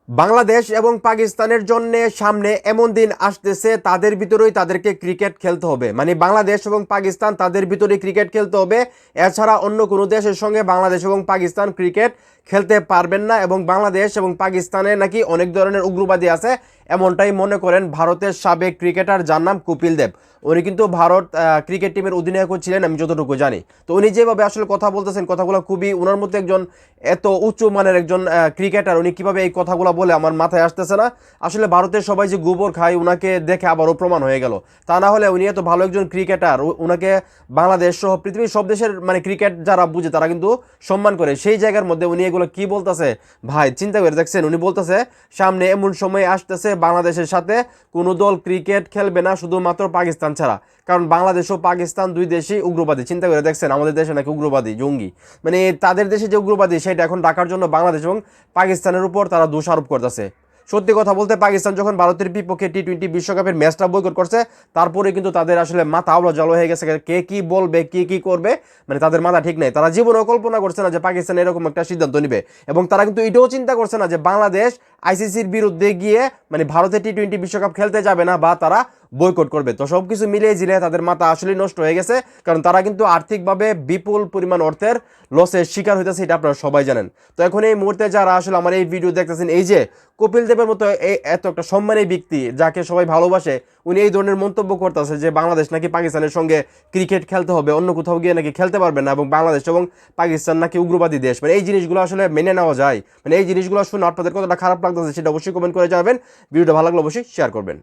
বাংলাদেশ এবং পাকিস্তানের জন্য সামনে এমন দিন আসতেছে তাদের ভিতরেই তাদেরকে ক্রিকেট খেলতে হবে, মানে বাংলাদেশ এবং পাকিস্তান তাদের ভিতরে ক্রিকেট খেলতে হবে। এছাড়া অন্য কোনো দেশের সঙ্গে বাংলাদেশ এবং পাকিস্তান ক্রিকেট খেলতে পারবেন না। এবং বাংলাদেশ এবং পাকিস্তানে নাকি অনেক ধরনের উগ্রবাদী আছে, এমনটাই মনে করেন ভারতের সাবেক ক্রিকেটার যার নাম কপিল দেব। উনি কিন্তু ভারত ক্রিকেট টিমের অধিনায়ক ছিলেন, আমি যতটুকু জানি। তো উনি যেভাবে আসলে কথা বলতেছেন, কথাগুলো খুবই ওনার মধ্যে একজন এত উচ্চ মানের একজন ক্রিকেটার, উনি কিভাবে এই কথাগুলো বলে আমার মাথায় আসতেছে না। আসলে ভারতের সবাই যে গোবর খায় উনাকে দেখে আবারও প্রমাণ হয়ে গেল। তা না হলে উনি এত ভালো একজন ক্রিকেটার, উনাকে বাংলাদেশ সহ পৃথিবীর সব দেশের মানে ক্রিকেট যারা বুঝে তারা কিন্তু সম্মান করে। সেই জায়গার মধ্যে উনি এগুলো কি বলতেছে ভাই, চিন্তা করে দেখছেন? উনি বলতেছে সামনে এমন সময় আসতেছে বাংলাদেশের সাথে কোনো দল ক্রিকেট খেলবে না শুধুমাত্র পাকিস্তান ছাড়া, কারণ বাংলাদেশ ও পাকিস্তান দুই দেশই উগ্রবাদী। চিন্তা করে দেখছেন, আমাদের দেশে নাকি উগ্রবাদী জঙ্গি, মানে তাদের দেশে যে উগ্রবাদী সেটা এখন ডাকার জন্য বাংলাদেশ এবং পাকিস্তানের উপর তারা দোষ আরোপ করতেছে। সত্যি কথা বলতে পাকিস্তান যখন ভারতের বিপক্ষে টি-20 বিশ্বকাপের ম্যাচটা বয়কট করছে, তারপরে কিন্তু তাদের আসলে মাথা আলো জল হয়ে গেছে। কে কি বলবে, কি কি করবে, মানে তাদের মাথা ঠিক নেই। তারা জীবনেও কল্পনা করছে না যে পাকিস্তান এরকম একটা সিদ্ধান্ত নিবে। এবং তারা কিন্তু এটাও চিন্তা করছে না যে বাংলাদেশ আইসিসির বিরুদ্ধে গিয়ে মানে ভারতের টি-20 বিশ্বকাপ খেলতে যাবে না বা তারা বয়কট করবে। তো সব কিছু মিলিয়ে ঝিলিয়ে তাদের মাথা আসলে নষ্ট হয়ে গেছে, কারণ তারা কিন্তু আর্থিকভাবে বিপুল পরিমাণ অর্থের লসের শিকার হইতেছে, এটা আপনারা সবাই জানেন। তো এখন এই মুহূর্তে যারা আসলে আমার এই ভিডিও দেখতেছেন, এই যে কপিল দেবের মতো এত একটা সম্মানী ব্যক্তি যাকে সবাই ভালোবাসে, উনি এই ধরনের মন্তব্য করতেছে যে বাংলাদেশ নাকি পাকিস্তানের সঙ্গে ক্রিকেট খেলতে হবে, অন্য কোথাও গিয়ে নাকি খেলতে পারবে না, এবং বাংলাদেশ এবং পাকিস্তান নাকি উগ্রবাদী দেশ। মানে এই জিনিসগুলো আসলে মেনে নেওয়া যায়? মানে এই জিনিসগুলো শুনে আপনাদের কতটা খারাপ লাগতেছে সেটা অবশ্যই কমেন্ট করে জানাবেন। ভিডিওটা ভালো লাগলে অবশ্যই শেয়ার করবেন।